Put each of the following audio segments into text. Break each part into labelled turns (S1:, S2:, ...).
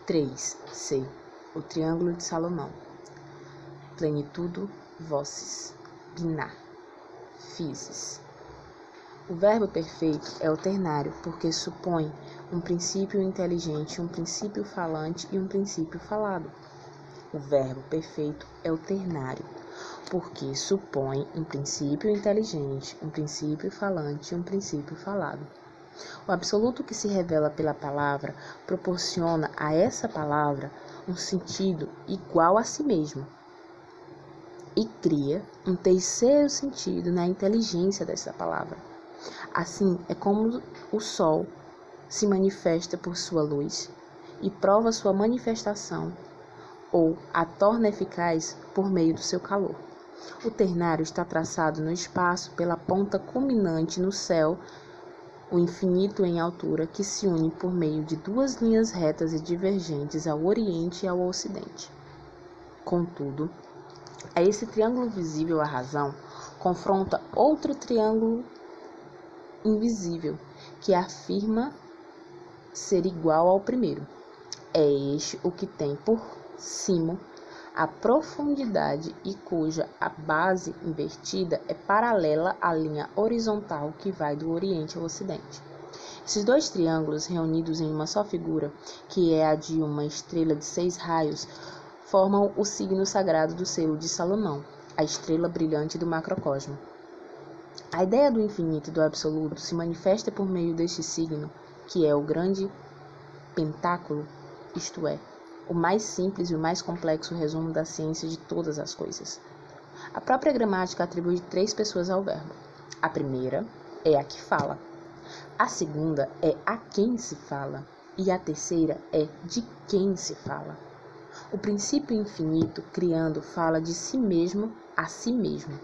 S1: 3. C. O Triângulo de Salomão. Plenitudo, voces. Biná. Physis. O verbo perfeito é o ternário, porque supõe um princípio inteligente, um princípio falante e um princípio falado. O verbo perfeito é o ternário, porque supõe um princípio inteligente, um princípio falante e um princípio falado. O absoluto que se revela pela palavra proporciona a essa palavra um sentido igual a si mesmo e cria um terceiro sentido na inteligência dessa palavra. Assim é como o sol se manifesta por sua luz e prova sua manifestação ou a torna eficaz por meio do seu calor. O ternário está traçado no espaço pela ponta culminante no céu, o infinito em altura, que se une por meio de duas linhas retas e divergentes ao oriente e ao ocidente. Contudo, a esse triângulo visível a razão confronta outro triângulo invisível, que afirma ser igual ao primeiro. É este o que tem por cimo a profundidade e cuja a base invertida é paralela à linha horizontal que vai do Oriente ao Ocidente. Esses dois triângulos, reunidos em uma só figura, que é a de uma estrela de 6 raios, formam o signo sagrado do selo de Salomão, a estrela brilhante do macrocosmo. A ideia do infinito e do absoluto se manifesta por meio deste signo, que é o grande pentáculo, isto é, o mais simples e o mais complexo resumo da ciência de todas as coisas. A própria gramática atribui 3 pessoas ao verbo. A primeira é a que fala, a segunda é a quem se fala e a terceira é de quem se fala. O princípio infinito, criando, fala de si mesmo a si mesmo.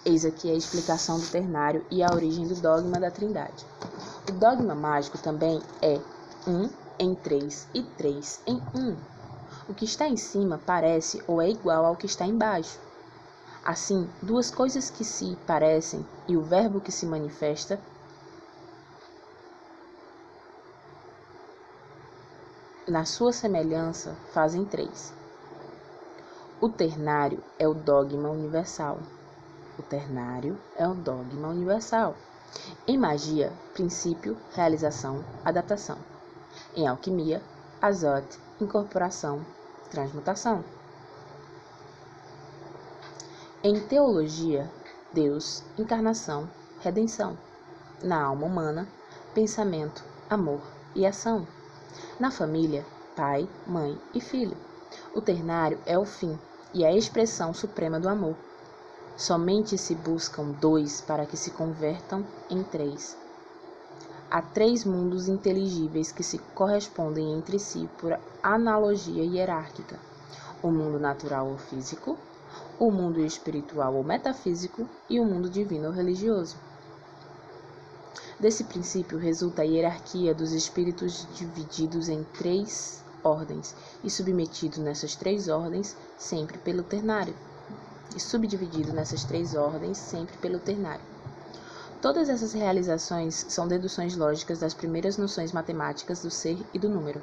S1: Eis aqui a explicação do ternário e a origem do dogma da Trindade. O dogma mágico também é 1 em 3 e 3 em 1. O que está em cima parece ou é igual ao que está embaixo. Assim, duas coisas que se parecem e o verbo que se manifesta na sua semelhança fazem 3. O ternário é o dogma universal. O ternário é o dogma universal. Em magia, princípio, realização, adaptação. Em alquimia, azote, incorporação, transmutação. Em teologia, Deus, encarnação, redenção. Na alma humana, pensamento, amor e ação. Na família, pai, mãe e filho. O ternário é o fim e a expressão suprema do amor. Somente se buscam 2 para que se convertam em 3. Há 3 mundos inteligíveis que se correspondem entre si por analogia hierárquica: o mundo natural ou físico, o mundo espiritual ou metafísico e o mundo divino ou religioso. Desse princípio resulta a hierarquia dos espíritos divididos em 3 ordens e submetidos nessas 3 ordens sempre pelo ternário. Todas essas realizações são deduções lógicas das primeiras noções matemáticas do ser e do número.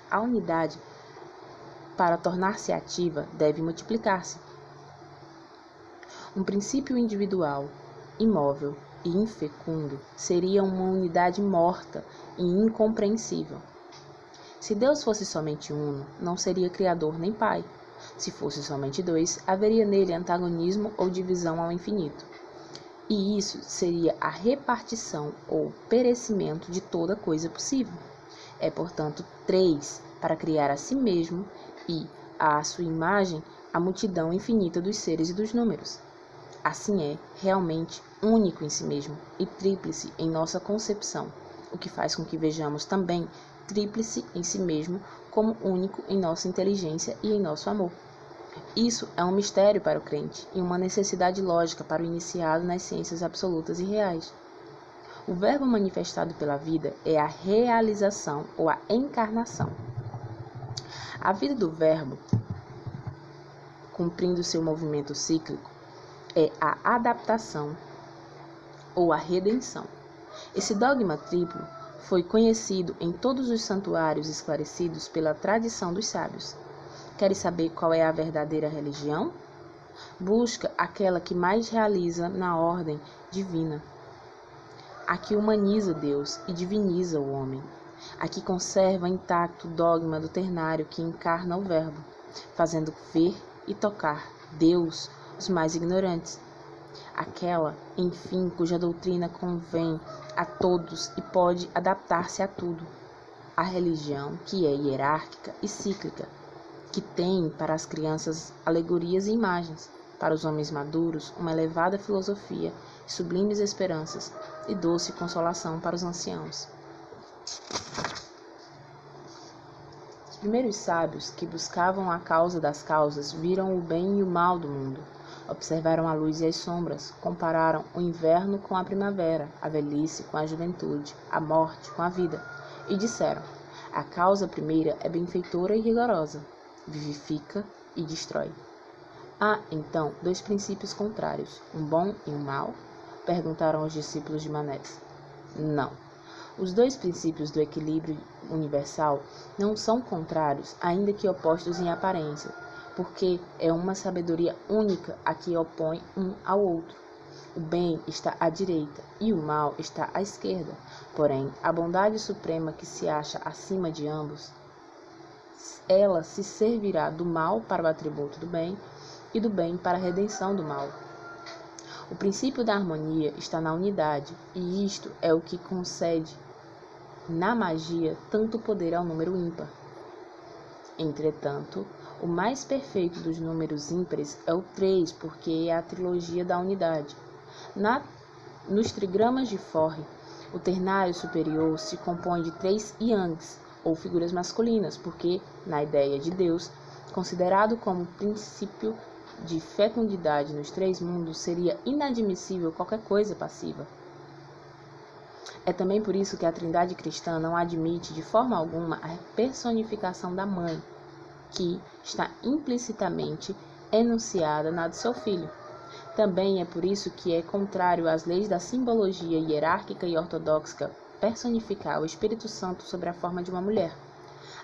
S1: A unidade, para tornar-se ativa, deve multiplicar-se. Um princípio individual, imóvel e infecundo seria uma unidade morta e incompreensível. Se Deus fosse somente uno, não seria criador nem pai. Se fosse somente 2, haveria nele antagonismo ou divisão ao infinito. E isso seria a repartição ou perecimento de toda coisa possível. É, portanto, 3 para criar a si mesmo e, à sua imagem, a multidão infinita dos seres e dos números. Assim é, realmente, único em si mesmo e tríplice em nossa concepção, o que faz com que vejamos também tríplice em si mesmo como único em nossa inteligência e em nosso amor. Isso é um mistério para o crente e uma necessidade lógica para o iniciado nas ciências absolutas e reais. O verbo manifestado pela vida é a realização ou a encarnação. A vida do verbo, cumprindo seu movimento cíclico, é a adaptação ou a redenção. Esse dogma triplo foi conhecido em todos os santuários esclarecidos pela tradição dos sábios. Queres saber qual é a verdadeira religião? Busca aquela que mais realiza na ordem divina, a que humaniza Deus e diviniza o homem, a que conserva intacto o dogma do ternário que encarna o Verbo, fazendo ver e tocar Deus os mais ignorantes. Aquela, enfim, cuja doutrina convém a todos e pode adaptar-se a tudo. A religião que é hierárquica e cíclica, que tem para as crianças alegorias e imagens, para os homens maduros uma elevada filosofia, sublimes esperanças e doce consolação para os anciãos. Os primeiros sábios que buscavam a causa das causas viram o bem e o mal do mundo. Observaram a luz e as sombras, compararam o inverno com a primavera, a velhice com a juventude, a morte com a vida, e disseram: a causa primeira é benfeitora e rigorosa, vivifica e destrói. Há, então, dois princípios contrários, um bom e um mau? Perguntaram os discípulos de Manés. Não. Os dois princípios do equilíbrio universal não são contrários, ainda que opostos em aparência, porque é uma sabedoria única a que opõe um ao outro. O bem está à direita e o mal está à esquerda, porém, a bondade suprema que se acha acima de ambos, ela se servirá do mal para o atributo do bem e do bem para a redenção do mal. O princípio da harmonia está na unidade, e isto é o que concede na magia tanto poder ao número ímpar. Entretanto, o mais perfeito dos números ímpares é o 3, porque é a trilogia da unidade. Nos trigramas de Forre, o ternário superior se compõe de 3 yangs, ou figuras masculinas, porque, na ideia de Deus, considerado como princípio de fecundidade nos 3 mundos, seria inadmissível qualquer coisa passiva. É também por isso que a Trindade cristã não admite de forma alguma a personificação da mãe, que está implicitamente enunciada na do seu filho. Também é por isso que é contrário às leis da simbologia hierárquica e ortodoxa personificar o Espírito Santo sob a forma de uma mulher.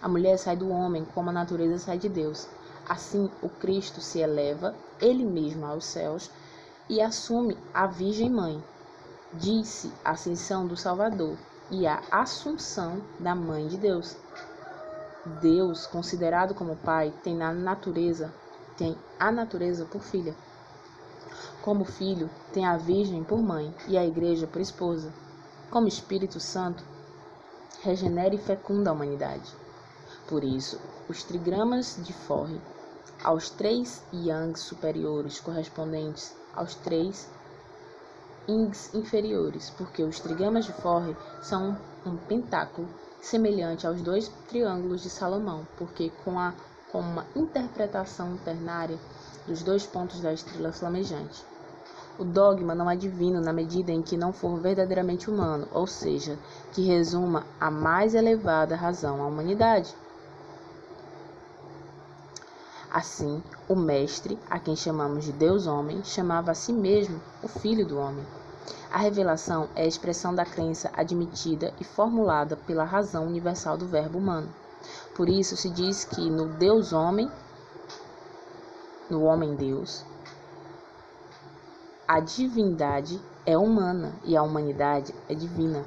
S1: A mulher sai do homem como a natureza sai de Deus. Assim, o Cristo se eleva, ele mesmo, aos céus e assume a Virgem Mãe. Diz-se a ascensão do Salvador e a assunção da Mãe de Deus. Deus, considerado como Pai, tem a natureza por filha. Como filho, tem a Virgem por mãe e a Igreja por esposa. Como Espírito Santo, regenera e fecunda a humanidade. Por isso, os trigramas de Forre, aos 3 yangs superiores correspondentes aos 3 yings inferiores, porque os trigramas de Forre são um pentáculo semelhante aos 2 triângulos de Salomão, porque com uma interpretação ternária dos 2 pontos da estrela flamejante. O dogma não é divino na medida em que não for verdadeiramente humano, ou seja, que resuma a mais elevada razão à humanidade. Assim, o Mestre, a quem chamamos de Deus-Homem, chamava a si mesmo o Filho do Homem. A revelação é a expressão da crença admitida e formulada pela razão universal do Verbo humano. Por isso se diz que no Deus-Homem, no Homem-Deus, a divindade é humana e a humanidade é divina.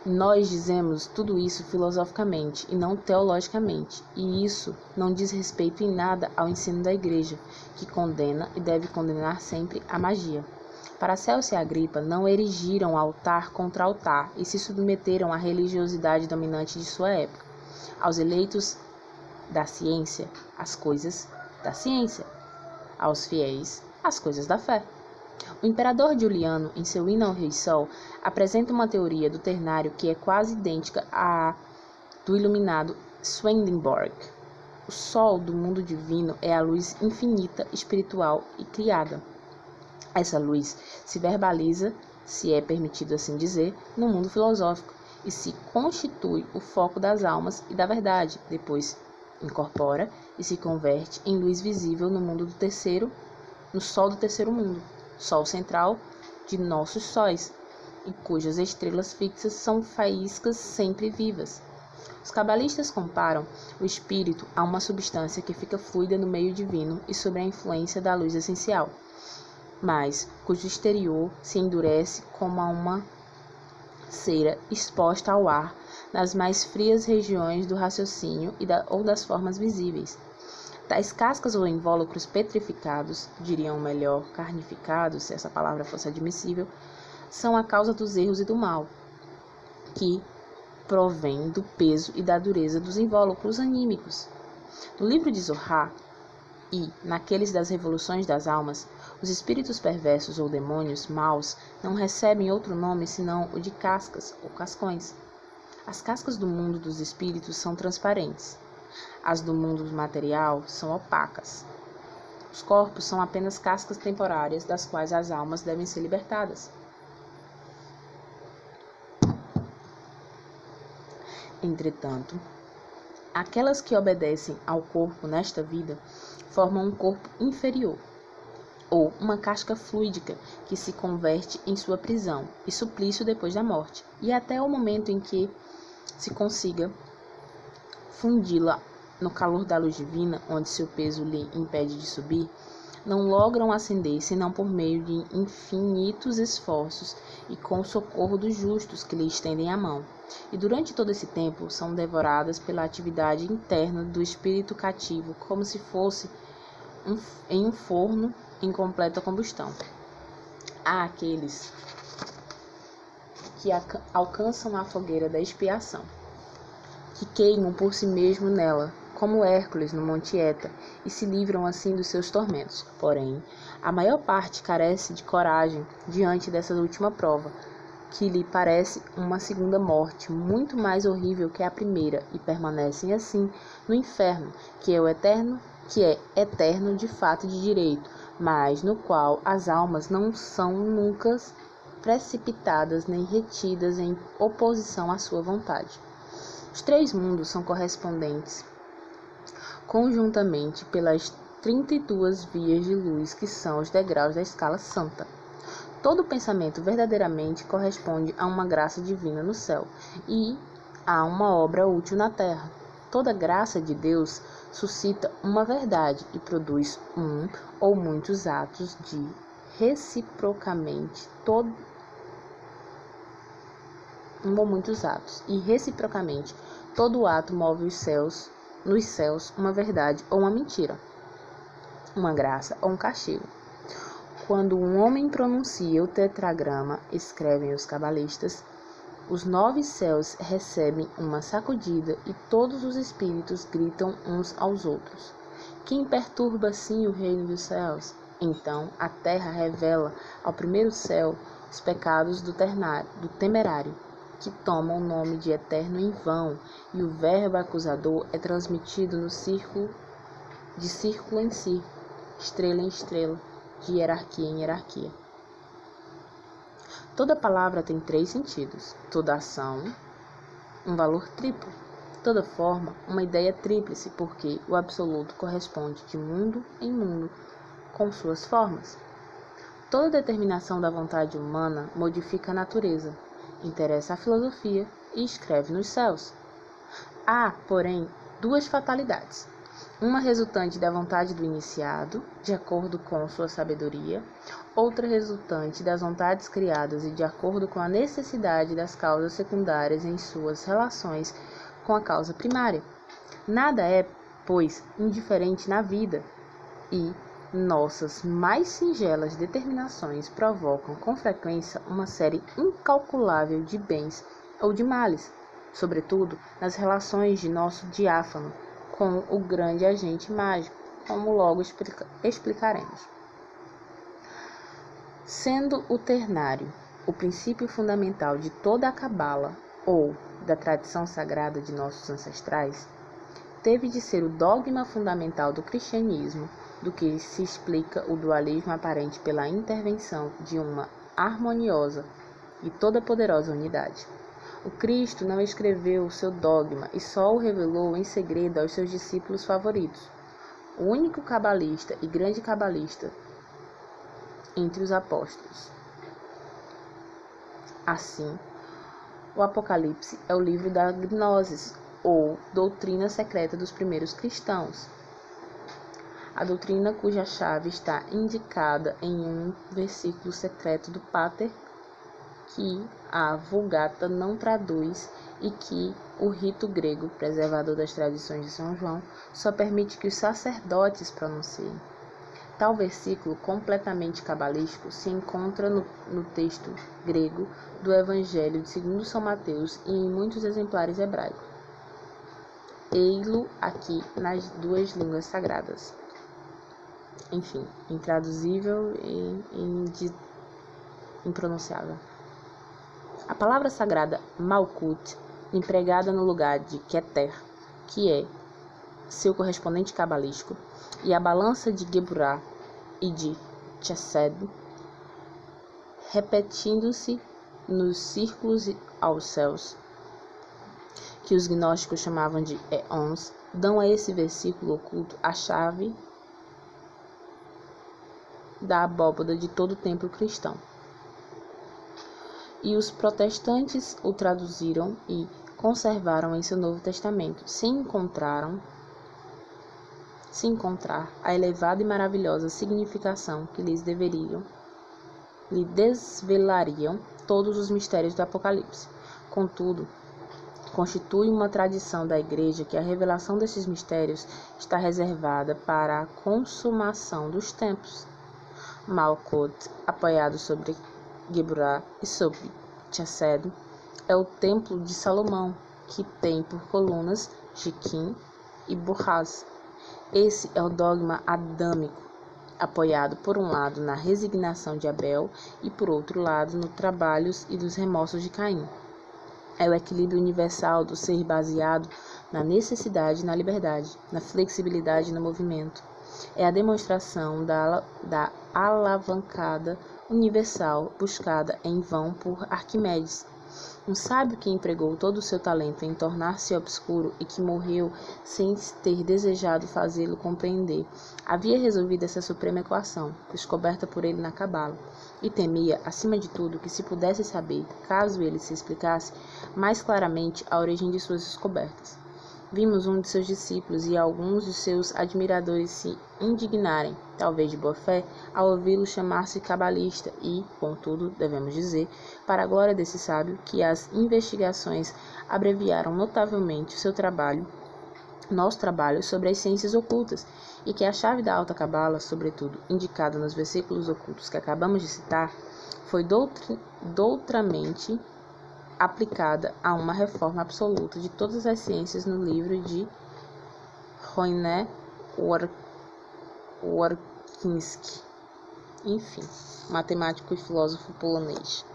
S1: Nós dizemos tudo isso filosoficamente e não teologicamente, e isso não diz respeito em nada ao ensino da Igreja, que condena e deve condenar sempre a magia. Paracelso e Agripa não erigiram altar contra altar e se submeteram à religiosidade dominante de sua época. Aos eleitos da ciência, as coisas da ciência. Aos fiéis, as coisas da fé. O imperador Juliano, em seu Hino ao Rei Sol, apresenta uma teoria do ternário que é quase idêntica à do iluminado Swedenborg. O Sol do mundo divino é a luz infinita, espiritual e criada. Essa luz se verbaliza, se é permitido assim dizer, no mundo filosófico e se constitui o foco das almas e da verdade, depois incorpora e se converte em luz visível no mundo do terceiro, no sol do terceiro mundo, sol central de nossos sóis, e cujas estrelas fixas são faíscas sempre vivas. Os cabalistas comparam o espírito a uma substância que fica fluida no meio divino e sob a influência da luz essencial, mas cujo exterior se endurece como a uma cera exposta ao ar nas mais frias regiões do raciocínio ou das formas visíveis. Tais cascas ou invólucros petrificados, diriam melhor carnificados, se essa palavra fosse admissível, são a causa dos erros e do mal, que provém do peso e da dureza dos invólucros anímicos. No livro de Zohar e naqueles das revoluções das almas, os espíritos perversos ou demônios maus não recebem outro nome senão o de cascas ou cascões. As cascas do mundo dos espíritos são transparentes. As do mundo material são opacas. Os corpos são apenas cascas temporárias das quais as almas devem ser libertadas. Entretanto, aquelas que obedecem ao corpo nesta vida formam um corpo inferior, ou uma casca fluídica que se converte em sua prisão e suplício depois da morte, e até o momento em que se consiga fundi-la no calor da luz divina, onde seu peso lhe impede de subir, não logram ascender senão por meio de infinitos esforços e com o socorro dos justos que lhe estendem a mão. E durante todo esse tempo são devoradas pela atividade interna do espírito cativo, como se fosse em um forno em completa combustão. Há aqueles que alcançam a fogueira da expiação, que queimam por si mesmo nela, como Hércules no Monte Eta, e se livram assim dos seus tormentos. Porém, a maior parte carece de coragem diante dessa última prova, que lhe parece uma segunda morte, muito mais horrível que a primeira, e permanecem assim no inferno, que é eterno de fato e de direito, mas no qual as almas não são nunca precipitadas nem retidas em oposição à sua vontade. Os três mundos são correspondentes conjuntamente pelas 32 vias de luz que são os degraus da escala santa. Todo pensamento verdadeiramente corresponde a uma graça divina no céu e a uma obra útil na terra. Toda graça de Deus suscita uma verdade e produz um ou muitos atos de reciprocamente todo ato move nos céus uma verdade ou uma mentira, uma graça ou um castigo. Quando um homem pronuncia o tetragrama, escrevem os cabalistas, os 9 céus recebem uma sacudida e todos os espíritos gritam uns aos outros. Quem perturba assim o reino dos céus? Então a terra revela ao primeiro céu os pecados do temerário, que toma o nome de eterno em vão, e o verbo acusador é transmitido no círculo em círculo, estrela em estrela, de hierarquia em hierarquia. Toda palavra tem 3 sentidos, toda ação, um valor triplo, toda forma, uma ideia tríplice, porque o absoluto corresponde de mundo em mundo com suas formas. Toda determinação da vontade humana modifica a natureza, interessa a filosofia e escreve nos céus. Há, porém, 2 fatalidades. Uma resultante da vontade do iniciado, de acordo com sua sabedoria, outra resultante das vontades criadas e de acordo com a necessidade das causas secundárias em suas relações com a causa primária. Nada é, pois, indiferente na vida, e nossas mais singelas determinações provocam com frequência uma série incalculável de bens ou de males, sobretudo nas relações de nosso diáfano com o grande agente mágico, como logo explicaremos. Sendo o ternário o princípio fundamental de toda a cabala ou da tradição sagrada de nossos ancestrais, teve de ser o dogma fundamental do cristianismo, do que se explica o dualismo aparente pela intervenção de uma harmoniosa e toda poderosa unidade. O Cristo não escreveu o seu dogma e só o revelou em segredo aos seus discípulos favoritos, o único cabalista e grande cabalista entre os apóstolos. Assim, o Apocalipse é o livro da Gnosis, ou doutrina secreta dos primeiros cristãos. A doutrina cuja chave está indicada em um versículo secreto do Pater, que a Vulgata não traduz e que o rito grego, preservador das tradições de São João, só permite que os sacerdotes pronunciem. Tal versículo, completamente cabalístico, se encontra no texto grego do Evangelho de 2 São Mateus e em muitos exemplares hebraicos. Ei-lo aqui nas duas línguas sagradas. Enfim, intraduzível e impronunciável. A palavra sagrada Malkut, empregada no lugar de Keter, que é seu correspondente cabalístico, e a balança de Geburah e de Chesed, repetindo-se nos círculos aos céus, que os gnósticos chamavam de éons, dão a esse versículo oculto a chave da abóbada de todo o templo cristão. E os protestantes o traduziram e conservaram em seu Novo Testamento, sem encontrar a elevada e maravilhosa significação que lhe desvelariam todos os mistérios do Apocalipse. Contudo, constitui uma tradição da Igreja que a revelação desses mistérios está reservada para a consumação dos tempos. Malkut, apoiado sobre Geburah e sobre Chesed, é o templo de Salomão, que tem por colunas Jiquim e Boaz. Esse é o dogma adâmico, apoiado por um lado na resignação de Abel e por outro lado nos trabalhos e dos remorsos de Caim. É o equilíbrio universal do ser baseado na necessidade e na liberdade, na flexibilidade e no movimento. É a demonstração da alavancada universal buscada em vão por Arquimedes, um sábio que empregou todo o seu talento em tornar-se obscuro e que morreu sem ter desejado fazê-lo compreender. Havia resolvido essa suprema equação, descoberta por ele na Cabala, e temia, acima de tudo, que se pudesse saber, caso ele se explicasse, mais claramente a origem de suas descobertas. Vimos um de seus discípulos e alguns de seus admiradores se indignarem, talvez de boa fé, ao ouvi-lo chamar-se cabalista e, contudo, devemos dizer, para a glória desse sábio, que as investigações abreviaram notavelmente o seu trabalho, nosso trabalho sobre as ciências ocultas, e que a chave da alta cabala, sobretudo indicada nos versículos ocultos que acabamos de citar, foi doutramente aplicada a uma reforma absoluta de todas as ciências no livro de Roine Workinski, enfim, matemático e filósofo polonês.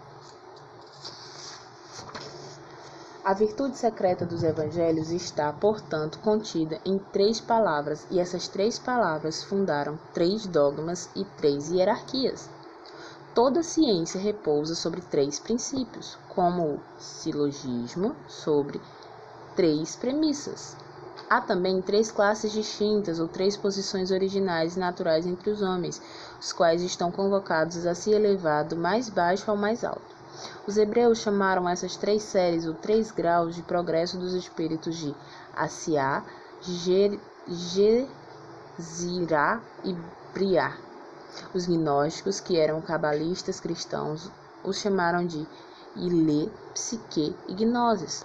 S1: A virtude secreta dos evangelhos está, portanto, contida em 3 palavras, e essas 3 palavras fundaram 3 dogmas e 3 hierarquias. Toda ciência repousa sobre 3 princípios, como o silogismo sobre 3 premissas. Há também 3 classes distintas ou 3 posições originais e naturais entre os homens, os quais estão convocados a se elevar do mais baixo ao mais alto. Os hebreus chamaram essas 3 séries ou 3 graus de progresso dos espíritos de Asiá, Gezirá e Briá. Os gnósticos, que eram cabalistas cristãos, os chamaram de Ilê, Psique e Gnosis.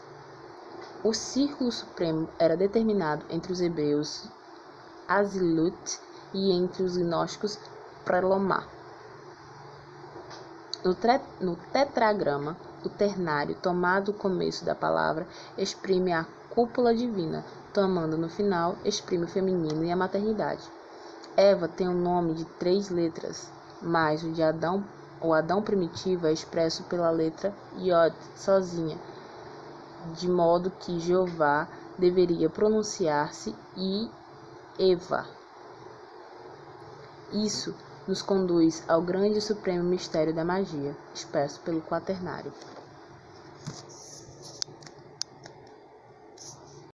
S1: O círculo supremo era determinado entre os hebreus Azilut e entre os gnósticos Prelomá. No tetragrama, o ternário, tomado o começo da palavra, exprime a cúpula divina, tomando no final, exprime o feminino e a maternidade. Eva tem um nome de 3 letras, mas o de Adão, o Adão primitivo, é expresso pela letra Yod sozinha, de modo que Jeová deveria pronunciar-se Eva. Isso nos conduz ao grande e supremo mistério da magia, expresso pelo quaternário.